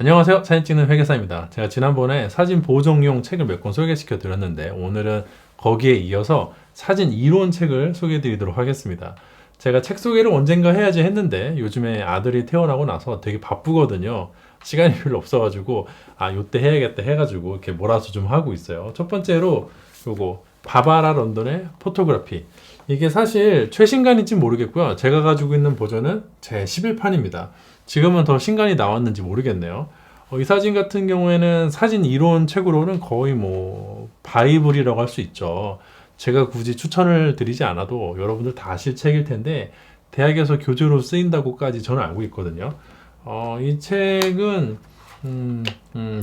안녕하세요. 사진 찍는 회계사입니다. 제가 지난번에 사진 보정용 책을 몇 권 소개시켜 드렸는데 오늘은 거기에 이어서 사진 이론 책을 소개해 드리도록 하겠습니다. 제가 책 소개를 언젠가 해야지 했는데 요즘에 아들이 태어나고 나서 되게 바쁘거든요. 시간이 별로 없어가지고 요때 해야겠다 해가지고 이렇게 몰아서 좀 하고 있어요. 첫 번째로 요거 바바라 런던의 포토그래피. 이게 사실 최신간인지 모르겠고요. 제가 가지고 있는 버전은 제 11판입니다. 지금은 더 신간이 나왔는지 모르겠네요. 이 사진 같은 경우에는 사진 이론 책으로는 거의 뭐 바이블이라고 할 수 있죠. 제가 굳이 추천을 드리지 않아도 여러분들 다 아실 책일 텐데 대학에서 교재로 쓰인다고까지 저는 알고 있거든요. 이 책은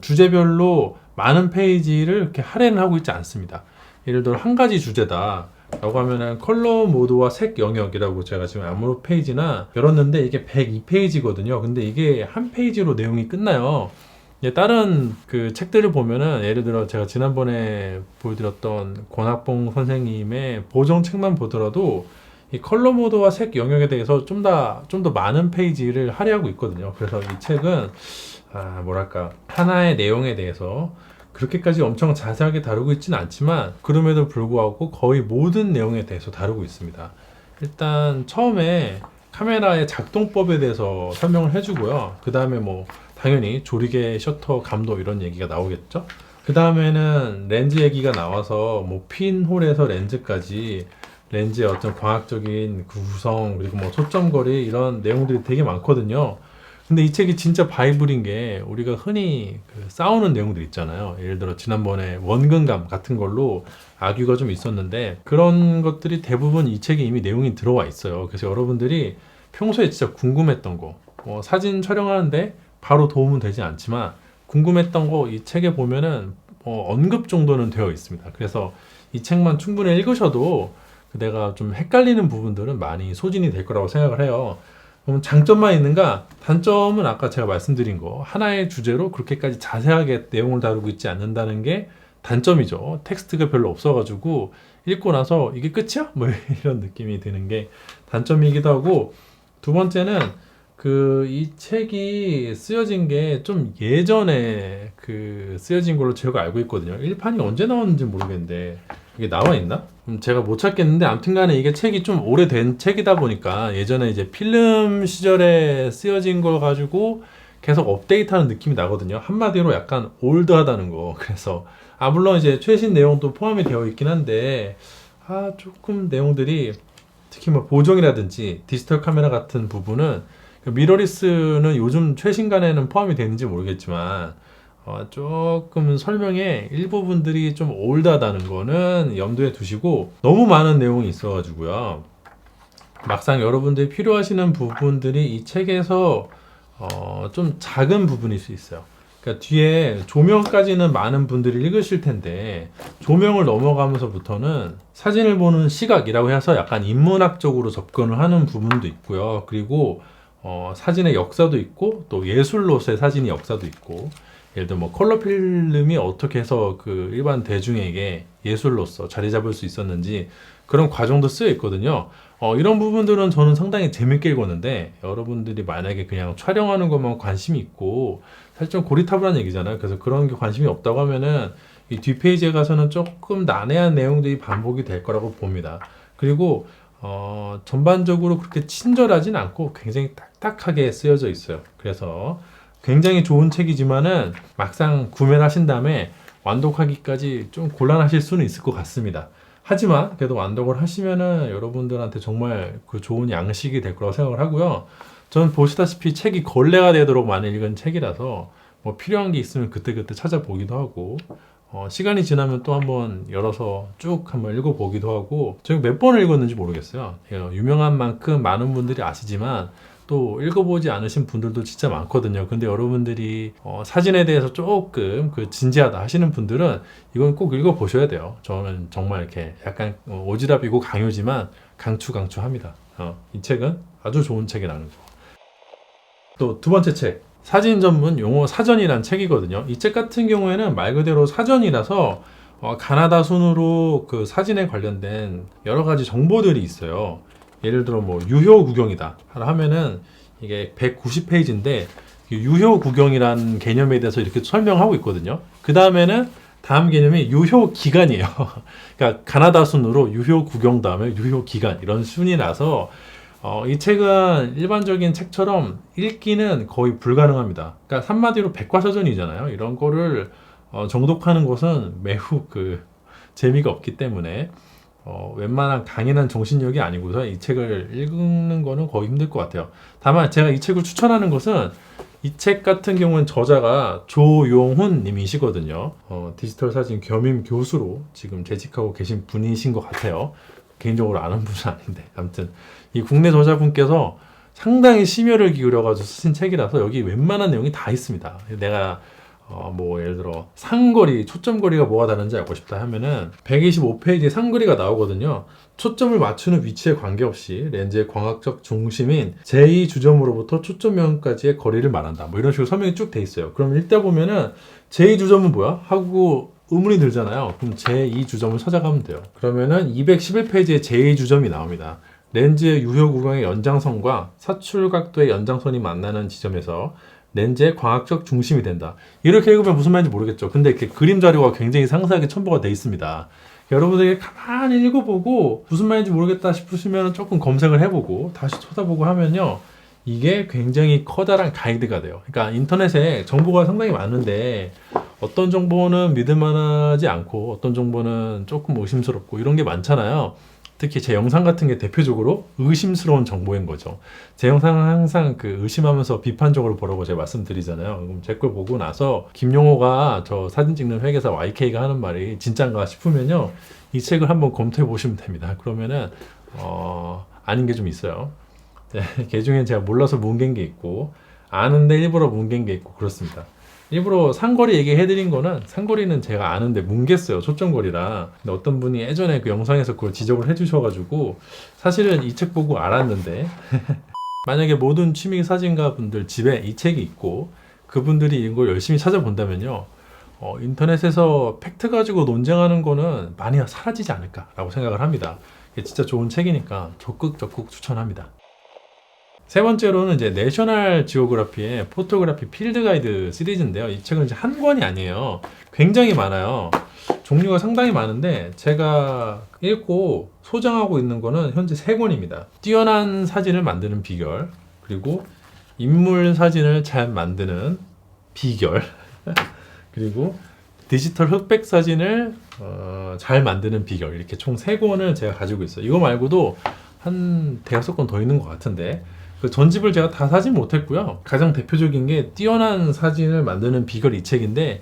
주제별로 많은 페이지를 이렇게 할애를 하고 있지 않습니다. 예를 들어 한 가지 주제다 라고 하면은 컬러 모드와 색 영역이라고 제가 지금 아무 페이지나 열었는데 이게 102페이지거든요. 근데 이게 한 페이지로 내용이 끝나요. 다른 그 책들을 보면은 예를 들어 제가 지난번에 보여드렸던 권학봉 선생님의 보정책만 보더라도 이 컬러 모드와 색 영역에 대해서 좀 더 많은 페이지를 할애하고 있거든요. 그래서 이 책은 뭐랄까 하나의 내용에 대해서 그렇게까지 엄청 자세하게 다루고 있지는 않지만 그럼에도 불구하고 거의 모든 내용에 대해서 다루고 있습니다. 일단 처음에 카메라의 작동법에 대해서 설명을 해주고요. 그 다음에 뭐 당연히 조리개, 셔터, 감도 이런 얘기가 나오겠죠. 그 다음에는 렌즈 얘기가 나와서 뭐 핀홀에서 렌즈까지 렌즈의 어떤 과학적인 구성 그리고 뭐 초점거리 이런 내용들이 되게 많거든요. 근데 이 책이 진짜 바이블인 게 우리가 흔히 싸우는 내용들 있잖아요. 예를 들어 지난번에 원근감 같은 걸로 악유가 좀 있었는데 그런 것들이 대부분 이 책에 이미 내용이 들어와 있어요. 그래서 여러분들이 평소에 진짜 궁금했던 거 사진 촬영하는데 바로 도움은 되지 않지만 궁금했던 거 이 책에 보면은 언급 정도는 되어 있습니다. 그래서 이 책만 충분히 읽으셔도 내가 좀 헷갈리는 부분들은 많이 소진이 될 거라고 생각을 해요. 그럼 장점만 있는가? 단점은 아까 제가 말씀드린 거 하나의 주제로 그렇게까지 자세하게 내용을 다루고 있지 않는다는 게 단점이죠. 텍스트가 별로 없어가지고 읽고 나서 이게 끝이야? 뭐 이런 느낌이 드는 게 단점이기도 하고 두 번째는 이 책이 쓰여진 게 좀 예전에 쓰여진 걸로 제가 알고 있거든요. 1판이 언제 나왔는지 모르겠는데 이게 나와 있나? 제가 못 찾겠는데 아무튼간에 이게 책이 좀 오래된 책이다 보니까 예전에 이제 필름 시절에 쓰여진 걸 가지고 계속 업데이트하는 느낌이 나거든요. 한마디로 약간 올드하다는 거. 그래서 물론 이제 최신 내용도 포함이 되어 있긴 한데 조금 내용들이 특히 뭐 보정이라든지 디지털 카메라 같은 부분은 미러리스는 요즘 최신간에는 포함이 되는지 모르겠지만 조금 설명에 일부분들이 좀 올드하다는 거는 염두에 두시고 너무 많은 내용이 있어가지고요. 막상 여러분들이 필요하시는 부분들이 이 책에서 좀 작은 부분일 수 있어요. 그러니까 뒤에 조명까지는 많은 분들이 읽으실 텐데 조명을 넘어가면서부터는 사진을 보는 시각이라고 해서 약간 인문학적으로 접근을 하는 부분도 있고요. 그리고 사진의 역사도 있고 또 예술로서의 사진의 역사도 있고 예를 들어 뭐 컬러 필름이 어떻게 해서 일반 대중에게 예술로서 자리 잡을 수 있었는지 그런 과정도 쓰여 있거든요. 이런 부분들은 저는 상당히 재밌게 읽었는데 여러분들이 만약에 그냥 촬영하는 것만 관심이 있고 사실 좀 고리타분한 얘기잖아요. 그래서 그런 게 관심이 없다고 하면은 이 뒷페이지에 가서는 조금 난해한 내용들이 반복이 될 거라고 봅니다. 그리고 전반적으로 그렇게 친절하진 않고 굉장히 딱딱하게 쓰여져 있어요. 그래서 굉장히 좋은 책이지만은 막상 구매를 하신 다음에 완독하기까지 좀 곤란하실 수는 있을 것 같습니다. 하지만 그래도 완독을 하시면은 여러분들한테 정말 좋은 양식이 될 거라고 생각을 하고요. 저는 보시다시피 책이 걸레가 되도록 많이 읽은 책이라서 뭐 필요한 게 있으면 그때그때 찾아보기도 하고 시간이 지나면 또 한번 열어서 쭉 한번 읽어보기도 하고 제가 몇 번을 읽었는지 모르겠어요. 유명한 만큼 많은 분들이 아시지만 또 읽어보지 않으신 분들도 진짜 많거든요. 근데 여러분들이 사진에 대해서 조금 진지하다 하시는 분들은 이건 꼭 읽어보셔야 돼요. 저는 정말 이렇게 약간 오지랖이고 강요지만 강추합니다. 이 책은 아주 좋은 책이라는 거. 또 두 번째 책 사진 전문 용어 사전이란 책이거든요. 이 책 같은 경우에는 말 그대로 사전이라서 가나다 순으로 사진에 관련된 여러 가지 정보들이 있어요. 예를 들어 뭐 유효 구경이다 하면은 이게 190페이지인데 유효 구경이라는 개념에 대해서 이렇게 설명하고 있거든요. 그 다음에는 다음 개념이 유효 기간이에요. 그러니까 가나다 순으로 유효 구경 다음에 유효 기간 이런 순이라서 이 책은 일반적인 책처럼 읽기는 거의 불가능합니다. 그러니까 한마디로 백과사전이잖아요. 이런 거를 정독하는 것은 매우 재미가 없기 때문에 웬만한 강인한 정신력이 아니고서 이 책을 읽는 거는 거의 힘들 것 같아요. 다만 제가 이 책을 추천하는 것은 이 책 같은 경우는 저자가 조용훈 님이시거든요. 디지털 사진 겸임 교수로 지금 재직하고 계신 분이신 것 같아요. 개인적으로 아는 분은 아닌데 아무튼 이 국내 저자분께서 상당히 심혈을 기울여가지고 쓰신 책이라서 여기 웬만한 내용이 다 있습니다. 내가 뭐 예를 들어 상거리, 초점거리가 뭐가 다른지 알고 싶다 하면은 125페이지에 상거리가 나오거든요. 초점을 맞추는 위치에 관계없이 렌즈의 광학적 중심인 제2주점으로부터 초점면까지의 거리를 말한다. 뭐 이런 식으로 설명이 쭉 돼 있어요. 그럼 읽다 보면은 제2주점은 뭐야? 하고 의문이 들잖아요. 그럼 제2주점을 찾아가면 돼요. 그러면은 211페이지에 제2주점이 나옵니다. 렌즈의 유효 구경의 연장선과 사출각도의 연장선이 만나는 지점에서 렌즈의 광학적 중심이 된다. 이렇게 읽으면 무슨 말인지 모르겠죠. 근데 이렇게 그림 자료가 굉장히 상세하게 첨부가 되어 있습니다. 여러분들이 가만히 읽어보고 무슨 말인지 모르겠다 싶으시면 조금 검색을 해보고 다시 쳐다보고 하면요. 이게 굉장히 커다란 가이드가 돼요. 그러니까 인터넷에 정보가 상당히 많은데 어떤 정보는 믿을만하지 않고 어떤 정보는 조금 의심스럽고 이런 게 많잖아요. 특히 제 영상 같은 게 대표적으로 의심스러운 정보인 거죠. 제 영상은 항상 의심하면서 비판적으로 보라고 제가 말씀드리잖아요. 그럼 제 걸 보고 나서 김용호가 저 사진 찍는 회계사 YK가 하는 말이 진짠가 싶으면요. 이 책을 한번 검토해 보시면 됩니다. 그러면은 아닌 게 좀 있어요. 네, 그 중에 제가 몰라서 뭉갠 게 있고 아는데 일부러 뭉갠 게 있고 그렇습니다. 일부러 상거리 얘기해드린 거는 상거리는 제가 아는데 뭉갰어요. 초점거리라. 근데 어떤 분이 예전에 그 영상에서 그걸 지적을 해주셔가지고 사실은 이 책 보고 알았는데 만약에 모든 취미 사진가 분들 집에 이 책이 있고 그분들이 이걸 열심히 찾아본다면요. 인터넷에서 팩트 가지고 논쟁하는 거는 많이 사라지지 않을까라고 생각을 합니다. 이게 진짜 좋은 책이니까 적극 추천합니다. 세 번째로는 이제 내셔널 지오그래피의 포토그래피 필드 가이드 시리즈인데요. 이 책은 이제 한 권이 아니에요. 굉장히 많아요. 종류가 상당히 많은데 제가 읽고 소장하고 있는 거는 현재 3권입니다. 뛰어난 사진을 만드는 비결, 그리고 인물 사진을 잘 만드는 비결, 그리고 디지털 흑백 사진을 잘 만드는 비결, 이렇게 총 3권을 제가 가지고 있어요. 이거 말고도 한 5권 더 있는 것 같은데 그 전집을 제가 다 사진 못했고요. 가장 대표적인 게 뛰어난 사진을 만드는 비결 이 책인데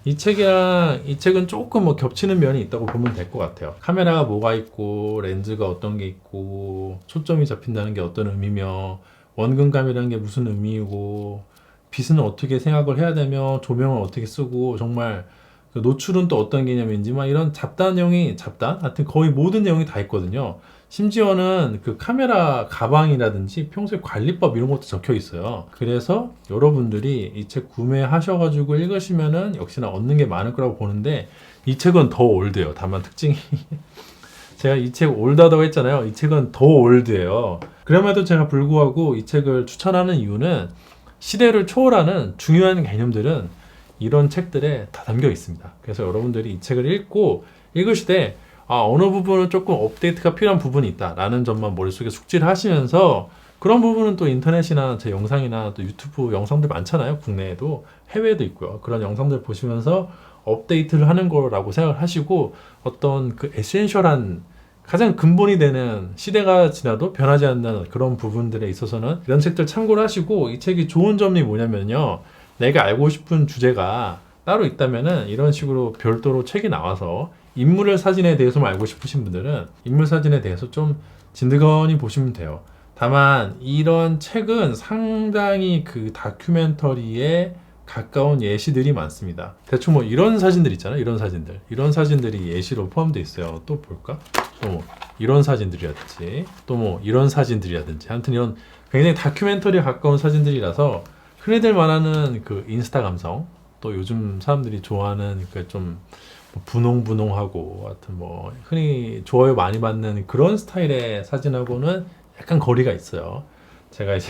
이 책이랑 이 책은 조금 겹치는 면이 있다고 보면 될 것 같아요. 카메라가 뭐가 있고 렌즈가 어떤 게 있고 초점이 잡힌다는 게 어떤 의미며 원근감이라는 게 무슨 의미이고 빛은 어떻게 생각을 해야 되며 조명을 어떻게 쓰고 정말 노출은 또 어떤 개념인지 막 이런 잡다한 내용이 하여튼 거의 모든 내용이 다 있거든요. 심지어는 카메라 가방이라든지 평소에 관리법 이런 것도 적혀 있어요. 그래서 여러분들이 이 책 구매하셔가지고 읽으시면은 역시나 얻는 게 많을 거라고 보는데 이 책은 더 올드해요. 다만 특징이 제가 이 책 올드하다고 했잖아요. 이 책은 더 올드해요. 그럼에도 제가 불구하고 이 책을 추천하는 이유는 시대를 초월하는 중요한 개념들은 이런 책들에 다 담겨 있습니다. 그래서 여러분들이 이 책을 읽으실 때 어느 부분은 조금 업데이트가 필요한 부분이 있다라는 점만 머릿속에 숙지를 하시면서 그런 부분은 또 인터넷이나 제 영상이나 또 유튜브 영상들 많잖아요. 국내에도 해외에도 있고요. 그런 영상들 보시면서 업데이트를 하는 거라고 생각을 하시고 어떤 에센셜한 가장 근본이 되는 시대가 지나도 변하지 않는 그런 부분들에 있어서는 이런 책들 참고를 하시고 이 책이 좋은 점이 뭐냐면요. 내가 알고 싶은 주제가 따로 있다면은 이런 식으로 별도로 책이 나와서 인물 사진에 대해서만 알고 싶으신 분들은 인물 사진에 대해서 좀 진드거니 보시면 돼요. 다만 이런 책은 상당히 다큐멘터리에 가까운 예시들이 많습니다. 대충 이런 사진들 있잖아요. 이런 사진들이 예시로 포함되어 있어요. 또 볼까? 또 이런 사진들이라든지 또 이런 사진들이라든지 아무튼 이런 굉장히 다큐멘터리에 가까운 사진들이라서 흔히들 말하는 인스타 감성 또 요즘 사람들이 좋아하는 좀 분홍분홍하고 하여튼 흔히 좋아요 많이 받는 그런 스타일의 사진하고는 약간 거리가 있어요. 제가 이제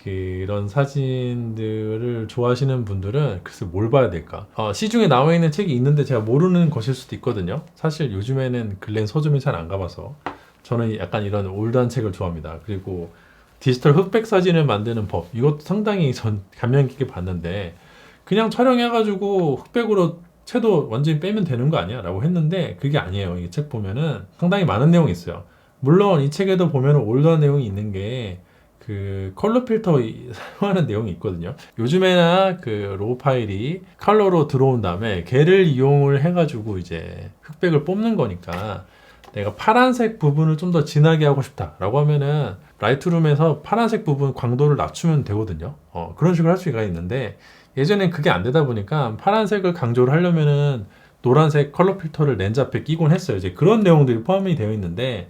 그런 사진들을 좋아하시는 분들은 글쎄 뭘 봐야 될까? 시중에 나와 있는 책이 있는데 제가 모르는 것일 수도 있거든요. 사실 요즘에는 글렌 서점에 잘 안 가봐서 저는 약간 이런 올드한 책을 좋아합니다. 그리고 디지털 흑백 사진을 만드는 법, 이것도 상당히 전 감명 깊게 봤는데 그냥 촬영해가지고 흑백으로 채도 완전히 빼면 되는 거 아니야? 라고 했는데 그게 아니에요. 이 책 보면은 상당히 많은 내용이 있어요. 물론 이 책에도 보면 올드한 내용이 있는 게 그 컬러 필터 사용하는 내용이 있거든요. 요즘에나 그 로우 파일이 컬러로 들어온 다음에 걔를 이용을 해가지고 이제 흑백을 뽑는 거니까 내가 파란색 부분을 좀 더 진하게 하고 싶다라고 하면은 라이트룸에서 파란색 부분 광도를 낮추면 되거든요. 그런 식으로 할 수가 있는데 예전엔 그게 안 되다 보니까 파란색을 강조를 하려면은 노란색 컬러 필터를 렌즈 앞에 끼곤 했어요. 이제 그런 내용들이 포함이 되어 있는데,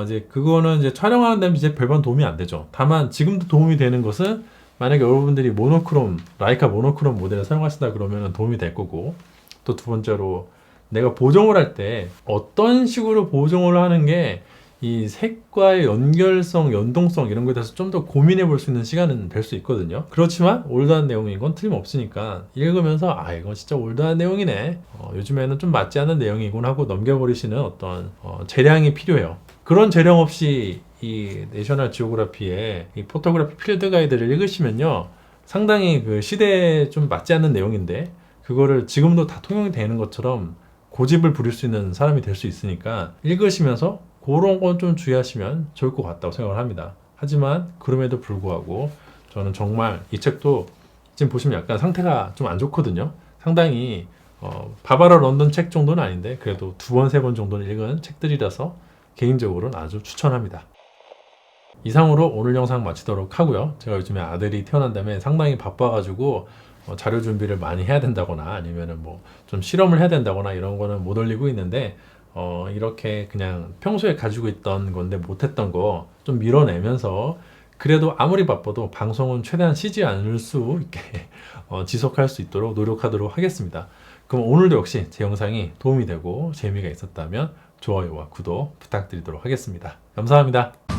이제 그거는 이제 촬영하는 데는 이제 별반 도움이 안 되죠. 다만 지금도 도움이 되는 것은 만약에 여러분들이 모노크롬, 라이카 모노크롬 모델을 사용하신다 그러면 도움이 될 거고, 또 두 번째로 내가 보정을 할 때 어떤 식으로 보정을 하는 게 이 색과의 연결성, 연동성 이런 거에 대해서 좀 더 고민해 볼 수 있는 시간은 될 수 있거든요. 그렇지만 올드한 내용인 건 틀림없으니까 읽으면서 이건 진짜 올드한 내용이네. 요즘에는 좀 맞지 않는 내용이군 하고 넘겨버리시는 어떤 재량이 필요해요. 그런 재량 없이 이 내셔널 지오그래피의 이 포토그래피 필드 가이드를 읽으시면요. 상당히 그 시대에 좀 맞지 않는 내용인데 그거를 지금도 다 통용이 되는 것처럼 고집을 부릴 수 있는 사람이 될 수 있으니까 읽으시면서 그런 건 좀 주의하시면 좋을 것 같다고 생각을 합니다. 하지만 그럼에도 불구하고 저는 정말 이 책도 지금 보시면 약간 상태가 좀 안 좋거든요. 상당히 바바라 런던 책 정도는 아닌데 그래도 두 번, 세 번 정도는 읽은 책들이라서 개인적으로는 아주 추천합니다. 이상으로 오늘 영상 마치도록 하고요. 제가 요즘에 아들이 태어난 다음에 상당히 바빠가지고 자료 준비를 많이 해야 된다거나 아니면은 뭐 좀 실험을 해야 된다거나 이런 거는 못 올리고 있는데 이렇게 그냥 평소에 가지고 있던 건데 못했던 거 좀 밀어내면서 그래도 아무리 바빠도 방송은 최대한 쉬지 않을 수 있게 지속할 수 있도록 노력하도록 하겠습니다. 그럼 오늘도 역시 제 영상이 도움이 되고 재미가 있었다면 좋아요와 구독 부탁드리도록 하겠습니다. 감사합니다.